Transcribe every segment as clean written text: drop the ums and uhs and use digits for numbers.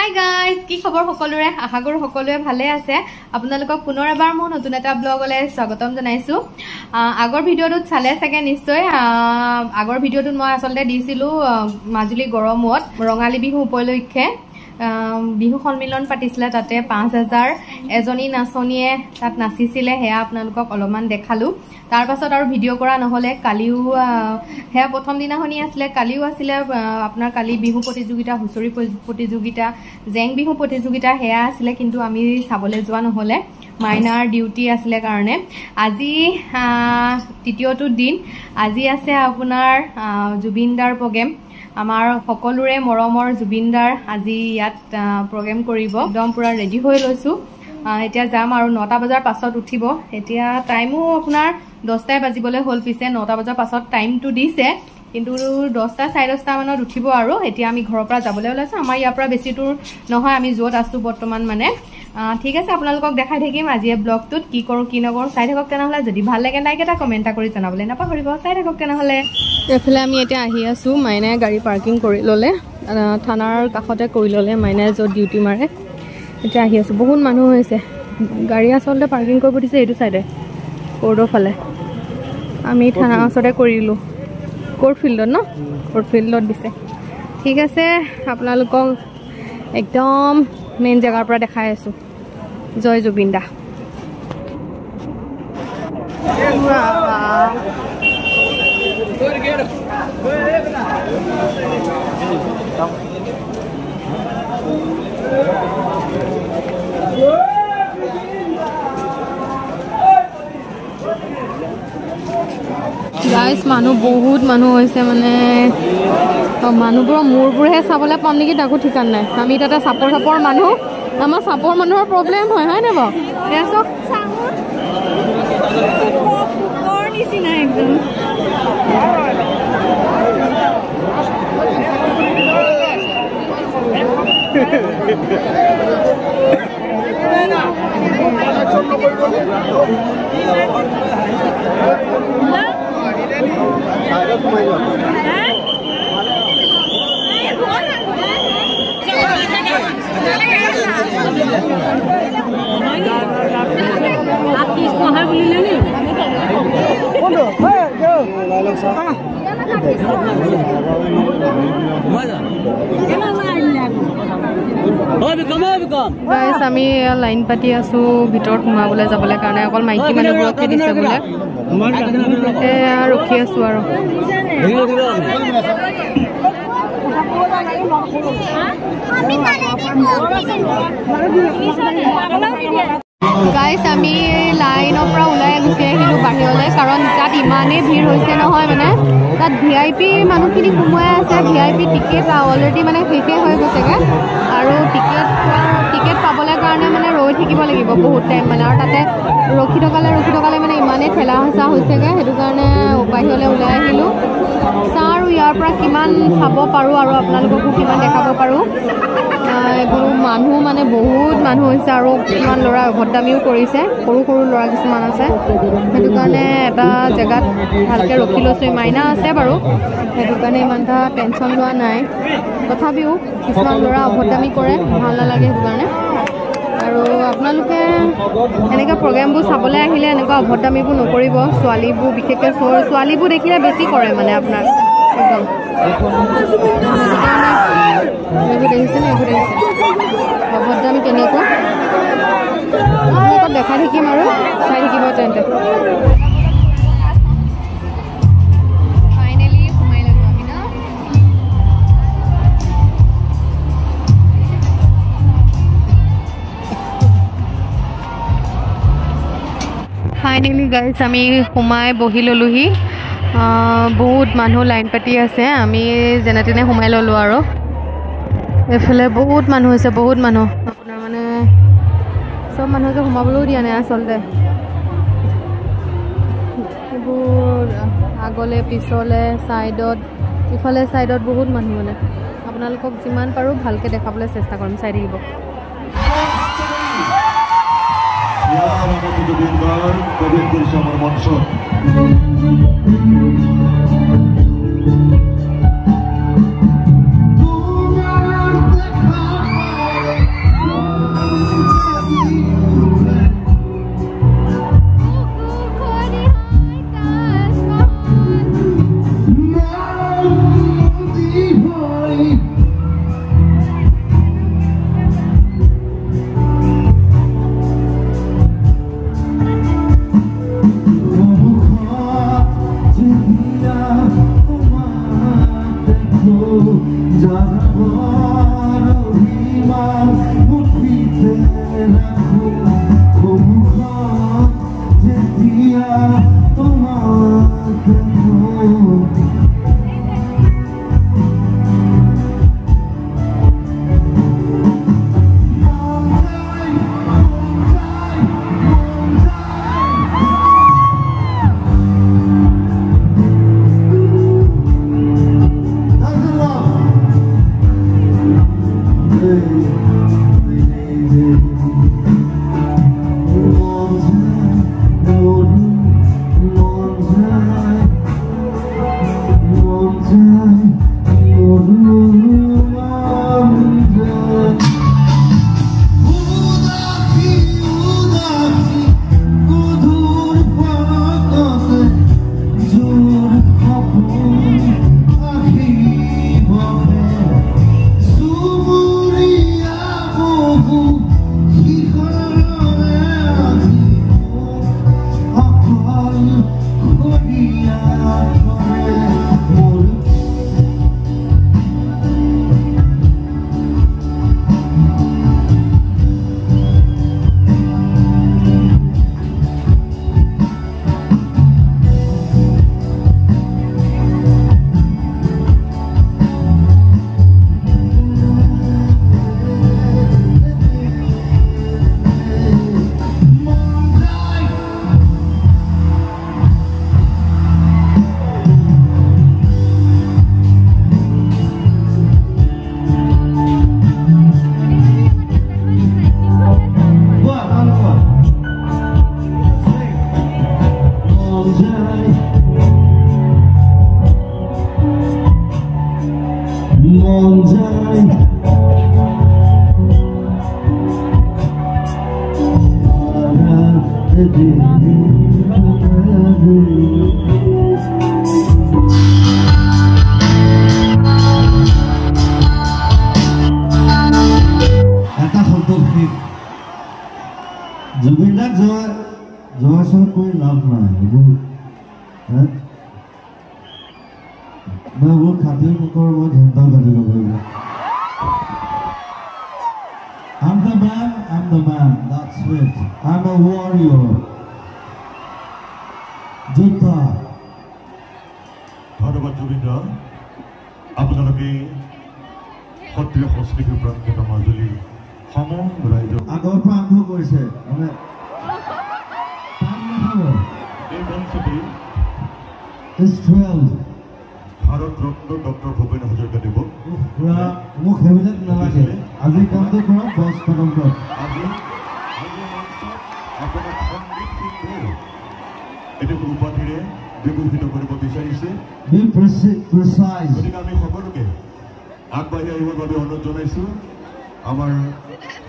Hi guys কি খবৰ সকলোৰে আশা কৰো সকলোৱে ভালে আছে আপোনালোকক পুনৰ এবাৰ মই নতুন এটা ব্লগলৈ স্বাগতম জনাইছো আগৰ ভিডিঅ'টোত চালে চাগে নিশ্চয় আগৰ ভিডিঅ'টোত মই আসলতে দিছিলো মাজুলী গৰমত ৰঙালী বিহু উপলক্ষে বিহু সন্মিলন পাতিছিলে তাতে 5000 এজনী নাচনীয়ে তাত নাচিছিলে হেয়া আপোনালোকক অলপমান দেখালো তাৰ পাছত আৰু ভিডিঅ' কৰা নহলে কালিও হেয়া প্ৰথম দিনাখনি আছিলে কালিও আছিলে আপোনাৰ কালি বিহু প্ৰতিযোগিতা হুচৰি প্ৰতিযোগিতা জেং বিহু প্ৰতিযোগিতা হেয়া আছিলে কিন্তু আমি চাবলৈ যোৱা নহলে মাইনাৰ ডিউটি আছিলে কাৰণে আজি তৃতীয়টো দিন আজি আছে আপোনাৰ জুবিনদাৰ প্ৰগ্ৰাম আমাৰ সকলোৰে মৰমৰ জুবিনদাৰ আজি ইয়াত প্ৰগ্ৰাম কৰিব একদম পুৰা ৰেডি হৈ লৈছো এতিয়া যাম আৰু 9টা বজাৰ পাছত উঠিব এতিয়া টাইমো আপোনাৰ 10টা বাজিবলৈ হল পিছে 9টা বজাৰ পাছত টাইমটো দিছে কিন্তু 10টা 10:30 মানত উঠিব আৰু এতিয়া আমি ঘৰৰ পৰা যাবলৈ ওলাইছো আমাৰ ইয়াৰ পৰা বেছি দূৰ নহয় আমি যত আছো বৰ্তমান মানে ঠিক আছে আপোনালোকক দেখাই থাকিম আজি ব্লগটোত কি কৰো কি নকৰো চাই থাকক তেনেহলে যদি ভাল লাগে লাইক এটা কমেন্ট কৰি জনাবলৈ নাপাহৰিব চাই থাকক তেনেহলে এফালে আমি এতিয়া আহি আছো মাইনাই গাড়ী পাৰ্কিং কৰি ললে থানাৰ কাষতে কৰি ললে মাইনাই যত ডিউটি মাৰে এতিয়া আহি আছো বহুত মানুহ হৈছে গাড়ী আসলতে পাৰ্কিং কৰিব দিছে এইটো সাইডে কোৰ্টৰ ফালে আমি থানা ওচৰতে কৰিলো কোৰ্ট ফিল্ডত ন কোৰ্ট ফিল্ডত দিছে ঠিক আছে আপোনালোকক একদম মেইন জায়গাৰ পৰা দেখাই আছো জয় জুবিন দা গাইস মানুহ বহুত মানুহ হৈছে মানে মানুহবোৰৰ মূৰবোৰহে চাবলৈ পাম নেকি তাকো ঠিকান নাই আমি তাতে চাপৰ মানুহ আমাৰ চাপৰ মানুহৰ প্ৰব্লেম হয় নে বাৰু এসব চাপৰ নিচিনা একদম आप किसको है बोली लेनी গাইস আমি লাইন পাতি আছো ভিতৰত সোমাবলৈ যাবলৈ কাৰণে অকল মাইকী মানুহবোৰকে দিছে বোলে ৰখি আছো আৰু গাইস আমি লাইনৰ পৰা ওলাই গুচি আহিলো বাহিৰলৈ কাৰণ তাত ইমানেই ভিৰ হৈছে নহয় মানে তাত ভিআইপি মানুহখিনি সোমাই আছে ভিআইপি টিকেট অলৰেডি মানে শেষে হৈ গৈছেগে আৰু টিকেট পাবলৈ কাৰণে মানে ৰৈ থাকিব লাগিব বহুত টাইম মানে আৰু তাতে ৰখি থকালে মানে ইমানেই ঠেলা হেঁচা হৈছেগে সেইটো কাৰণে বাহিৰলৈ ওলাই আহিলো চাওঁ আৰু ইয়াৰ পৰা কিমান চাব পাৰোঁ আৰু আপোনালোককো কিমান দেখাব পাৰোঁ এইবোৰ মানুহ মানে বহুত মানুহ হৈছে আৰু কিছুমান ল'ৰা অভদ্ৰামিও কৰিছে সৰু ল'ৰা কিছুমান আছে সেইটো কাৰণে এটা জেগাত ভালকৈ ৰখি লৈছোঁ মাইনা আছে বাৰু সেইটো কাৰণে ইমান এটা টেনশ্যন লোৱা নাই তথাপিও কিছুমান ল'ৰা অভদ্ৰামি কৰে ভাল নালাগে সেইটো কাৰণে আৰু আপোনালোকে এনেকুৱা প্ৰগ্ৰামবোৰ চাবলৈ আহিলে এনেকুৱা অভদ্ৰামিবোৰ নকৰিব ছোৱালীবোৰ বিশেষকৈ ছোৱালীবোৰ দেখিলে বেছি কৰে মানে আপোনাৰ একদম এইবোৰ দেখিছে অভদ্ৰামি কেনেকুৱা আপোনালোকক দেখাই থাকিম আৰু চাই থাকিব তেন্তে ফাইনেলি সোমাই লাগো আমি ন ফাইনেলি গাইজ আমি সোমাই বহি ললোহি বহুত মানুহ লাইন পাতি আছে আমি যেনে তেনে সোমাই ললো আৰু এফালে বহুত মানুহ হৈছে বহুত মানুহ আপোনাৰ মানে চব মানুহকে সোমাবলৈও দিয়া নাই আচলতে এইবোৰ আগলে পিছলে ছাইডত ইফালে ছাইডত বহুত মানুহ মানে আপোনালোকক যিমান পাৰোঁ ভালকৈ দেখাবলৈ চেষ্টা কৰিম চাই থাকিব जुबिनदाक जवासर कोई लाभ नहीं मैं वो खातिर मुकर वो झंडा कर दूँगा I'm the man, that's it. I'm a warrior. Jutta. ধন্যবাদ জুবিনদা আপোনালোকে সত্ৰীয় সংস্কৃতিৰ প্ৰান্তত মাজুলী সমগ্ৰ ৰাইজক আগৰ পৰা আৰম্ভ কৰিছে মানে এই মঞ্চতে is 12 ভাৰত ৰত্ন ডক্টৰ ভূপেন হাজৰিকাদেৱক মোক সেইবিলাক নালাগে আজি কামটো কৰা বছ খতম কৰ আজি মঞ্চত আপোনাক সংগীত শিল্পী এটি উপাধিৰে বিভূষিত কৰিব বিচাৰিছে be precise গতিকে আমি সকলোকে আগবাঢ়ি আহিবৰ বাবে অনুৰোধ জনাইছোঁ আমাৰ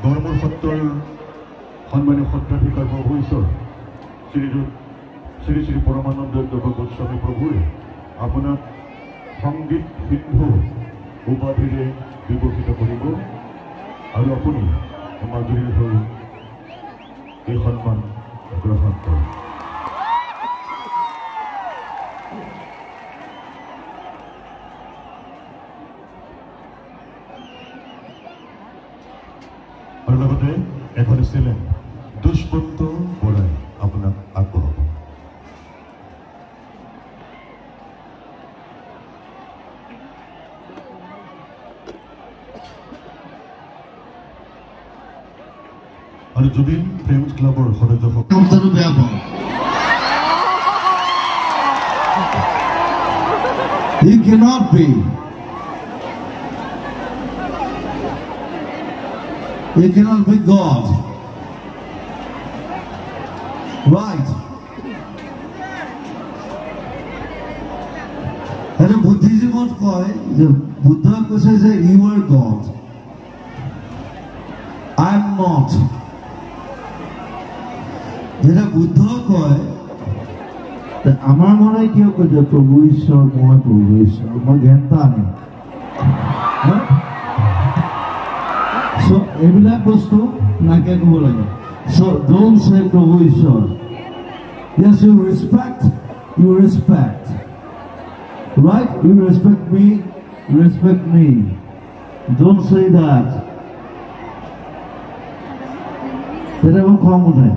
গড়মূৰ সত্ৰৰ সন্মানীয় সত্ৰাধিকাৰ প্ৰভু ঈশ্বৰ শ্ৰী শ্ৰী পৰমানন্দ গোস্বামী প্ৰভুৱে আপোনাক সংগীত সিন্ধু উপাধিৰে বিভূষিত কৰিব আৰু আপুনি মাজুলীৰ হৈ এই সন্মান গ্ৰহণ কৰে আৰু লগতে এখন ষ্টেলেণ্ট দুষ্পন্ত বৰাই আপোনাক আগবঢ়াব আৰু জুবিন ফ্ৰেণ্ডছ ক্লাবৰ সদস্যসকল বেয়া পাওঁ He cannot be. He cannot be God. Right. And Buddhism was called, the Buddha says that you are God. I am not. যেটা বুদ্ধ কয় আমার মনে হয় কেউ কয় যে প্রভু ঈশ্বর প্রভু ঈশ্বর জ্ঞানটা আনে এইবিলাক বস্তু নাকে ক'ব লাগে so don't say প্রভু ঈশ্বর yes you respect right you respect me don't say that এটা আমার কম উঠে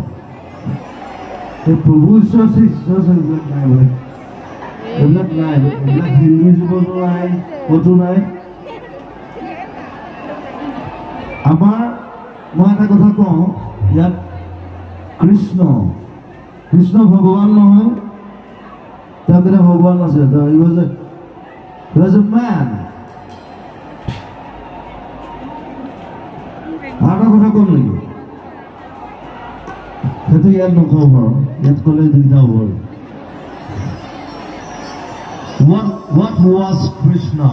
The Prabhu Ishwar is not like that. Like Hinduism line, what line? Amar, মই এটা কথা কওঁ ইয়াত কৃষ্ণ ভগৱান নহয় তাত এটা ভগৱান আছে he was a man আৰু কথা কম নেকি সেইটো ইয়াত নকওঁ বাৰু ইয়াত ক'লে দিগদাৰ হ'ব What was Krishna?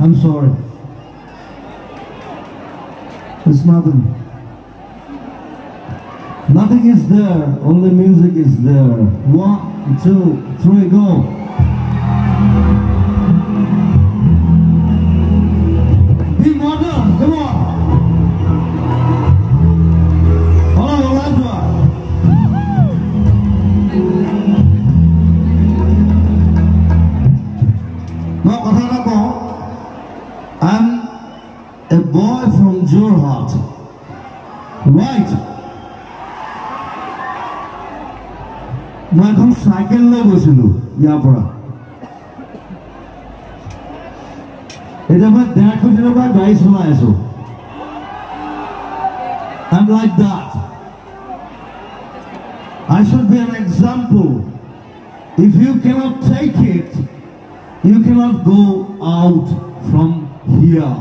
I'm sorry. It's nothing. Nothing is there. Only music is there. 1, 2, 3, go. Be modern. Come on. I'm a boy from Jorhat, right? মই এখন সাইকেল লৈ গৈছিলো ইয়াৰ পৰা এটা মই 1.5 দিনৰ পৰা গাড়ী চলাই আছো I'm like that. I should be an example. If you cannot take it, you cannot go out from here.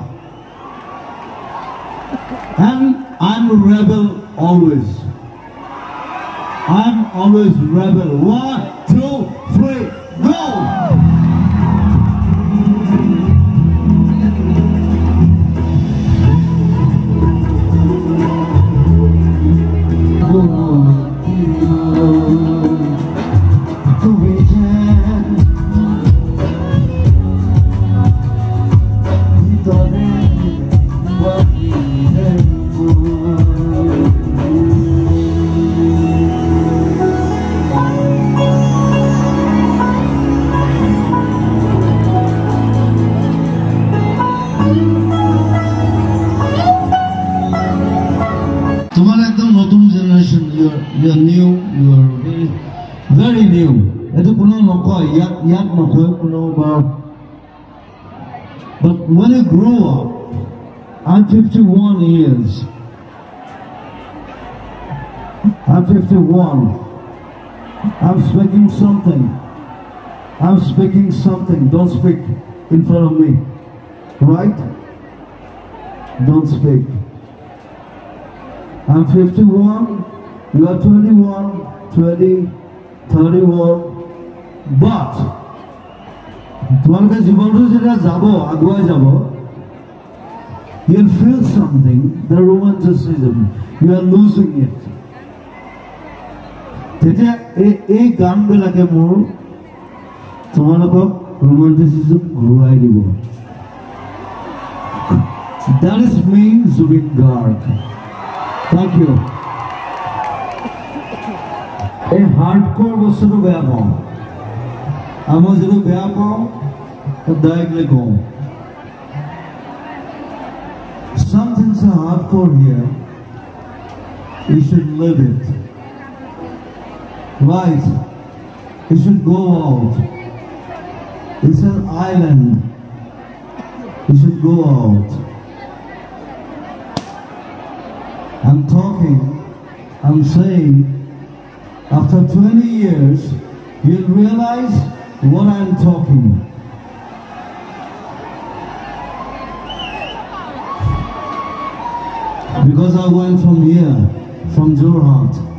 And I'm a rebel always. I'm always rebel. 1, 2, 3, go! You're new, you're very new. But when you grow up, I'm 51 years. I'm 51. I'm speaking something. I'm speaking something. Don't speak in front of me. Right? Don't speak. I'm 51. You are 21, 20, 31, but you'll feel something, the romanticism, you are losing it. Romanticism that is me, Zubin Garg. Thank you. A hardcore বস্তুটো বেয়া পাওঁ আমি যেটো বেয়া পাওঁ directly কওঁ something's hardcore here you should live it right you should go out it's an island you should go out I'm talking I'm saying after 20 years, you'll realize what I'm talking. Because I went from here, from Jorhat.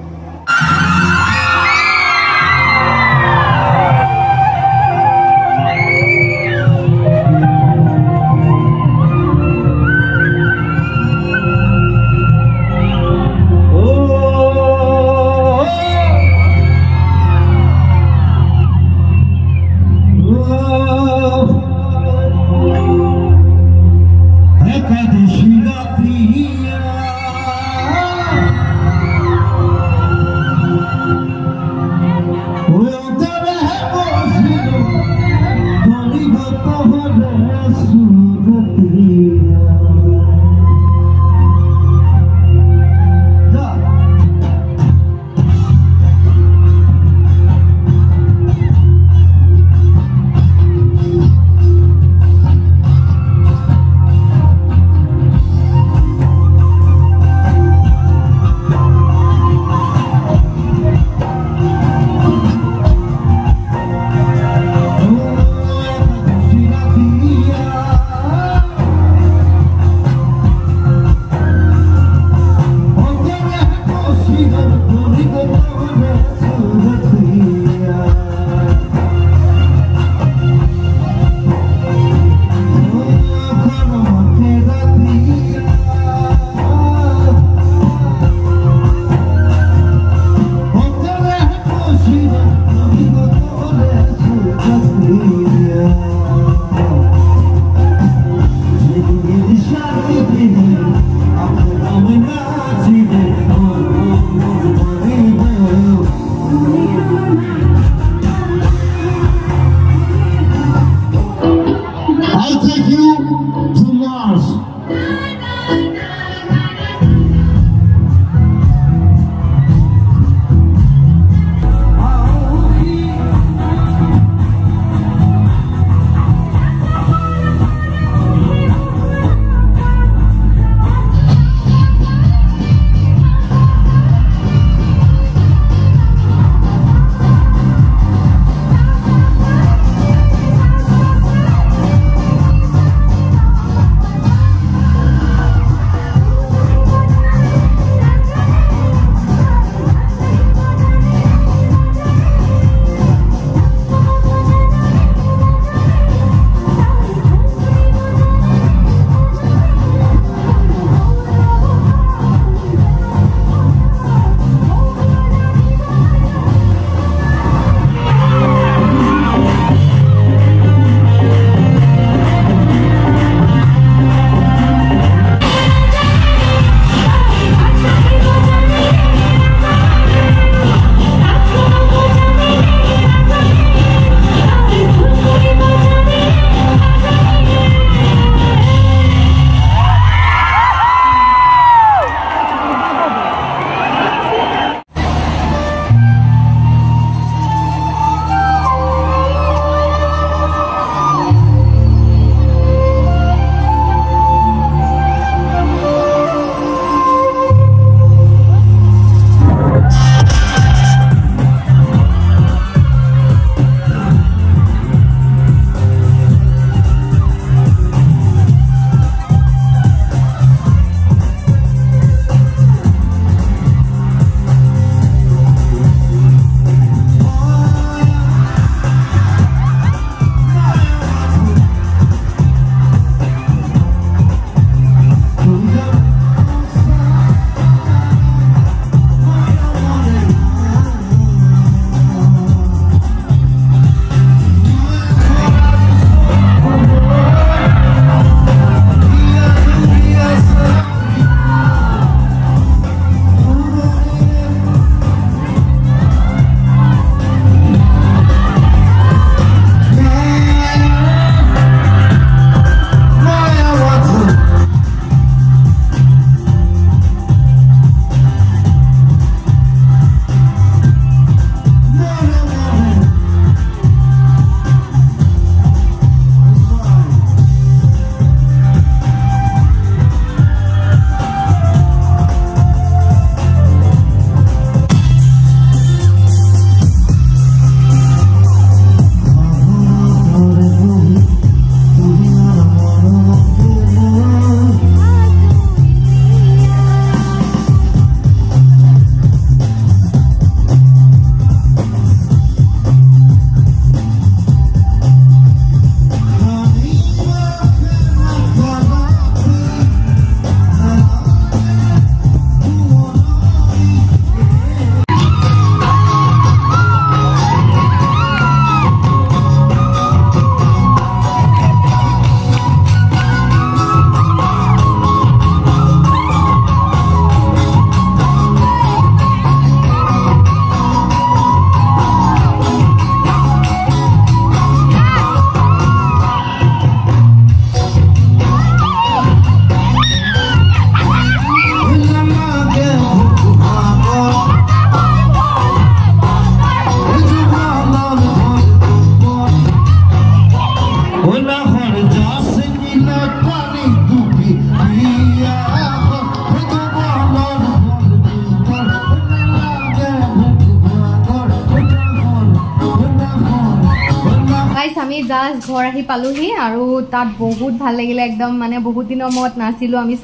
Just ঘৰ আহি পালোহি আৰু তাত বহুত ভাল লাগিলে একদম মানে বহুত দিনৰ মূৰত নাচিলোঁ আমি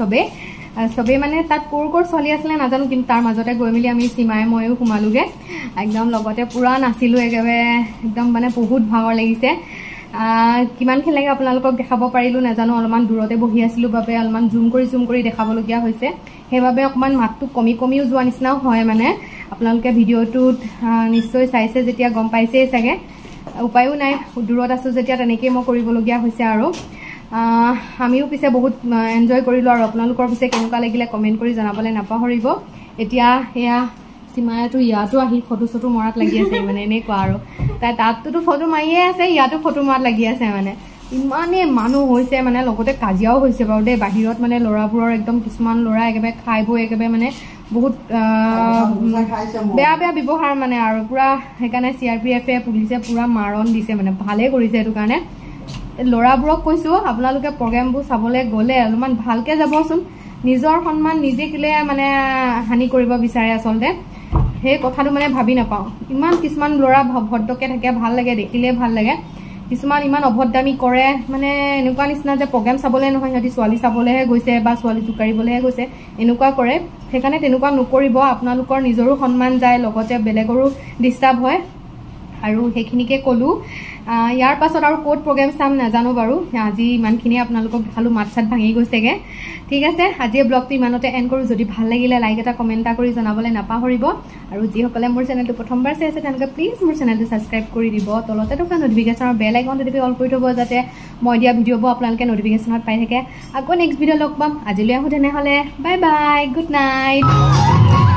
চবেই মানে তাত ক'ৰ চলি আছিলে নাজানো কিন্তু তাৰ মাজতে গৈ মেলি আমি সীমাই ময়ো সোমালোগে একদম লগতে পুৰা নাচিলোঁ একেবাৰে একদম মানে বহুত ভাগৰ লাগিছে কিমানখিনি লাগে আপোনালোকক দেখাব পাৰিলোঁ নাজানো অলপমান দূৰতে বহি আছিলোঁ বাবে অলপমান জুম কৰি দেখাবলগীয়া হৈছে সেইবাবে অকণমান মাতটো কমিও যোৱা নিচিনাও হয় মানে আপোনালোকে ভিডিঅ'টোত নিশ্চয় চাইছে যেতিয়া গম পাইছেই চাগে উপায়ো নাই দূৰত আছোঁ যেতিয়া তেনেকেই মই কৰিবলগীয়া হৈছে আৰু আমিও পিছে বহুত এনজয় কৰিলোঁ আৰু আপোনালোকৰ পিছে কেনেকুৱা লাগিলে কমেণ্ট কৰি জনাবলৈ নাপাহৰিব এতিয়া এয়া সীমাটো ইয়াতো আহি ফটো চটো মৰাত লাগি আছে মানে এনেকুৱা আৰু তাততো ফটো মাৰিয়ে আছে ইয়াতো ফটো মৰাত লাগি আছে মানে ইমানেই মানুহ হৈছে মানে লগতে কাজিয়াও হৈছে বাৰু দেই বাহিৰত মানে ল'ৰাবোৰৰ একদম কিছুমান ল'ৰা একেবাৰে খাই বৈ একেবাৰে মানে বহুত বেয়া ব্যৱহাৰ মানে আৰু পুৰা সেইকাৰণে CRPF পুলিচে পুৰা মাৰণ দিছে মানে ভালেই কৰিছে সেইটো কাৰণে ল'ৰাবোৰক কৈছোঁ আপোনালোকে প্ৰগ্ৰেমবোৰ চাবলৈ গ'লে অলপমান ভালকৈ যাবচোন নিজৰ সন্মান নিজে কেলে মানে হানি কৰিব বিচাৰে আচলতে সেই কথাটো মানে ভাবি নাপাওঁ ইমান কিছুমান ল'ৰা ভদ্ৰকৈ থাকে ভাল লাগে দেখিলে ভাল লাগে কিছুমান ইমান অভদ্ৰামি কৰে মানে এনেকুৱা নিচিনা যে প্ৰগ্ৰেম চাবলৈ নহয় সিহঁতি ছোৱালী চাবলৈহে গৈছে বা ছোৱালী জোকাৰিবলৈহে গৈছে এনেকুৱা কৰে সেইকাৰণে তেনেকুৱা নকৰিব আপোনালোকৰ নিজৰো সন্মান যায় লগতে বেলেগৰো ডিষ্টাৰ্ব হয় আৰু সেইখিনিকে ক'লোঁ ইয়াৰ পাছত আৰু ক'ত প্ৰগ্ৰেম চাম নাজানো বাৰু আজি ইমানখিনিয়ে আপোনালোকক দেখালোঁ মাত চাত ভাঙি গৈছেগৈ ঠিক আছে আজি ব্লগটো ইমানতে এণ্ড কৰোঁ যদি ভাল লাগিলে লাইক এটা কমেণ্ট এটা কৰি জনাবলৈ নাপাহৰিব আৰু যিসকলে মোৰ চেনেলটো প্ৰথমবাৰ চাই আছে তেওঁলোকে প্লিজ মোৰ চেনেলটো ছাবস্ক্ৰাইব কৰি দিব তলতে থকা নটিফিকেশ্যনৰ বেল আইকনটো টিপি অল কৰি থ'ব যাতে মই দিয়া ভিডিঅ'বোৰ আপোনালোকে নটিফিকেশ্যনত পাই থাকে আকৌ নেক্সট ভিডিঅ' লগ পাম আজিলৈ আহোঁ তেনেহ'লে বাই বাই গুড নাইট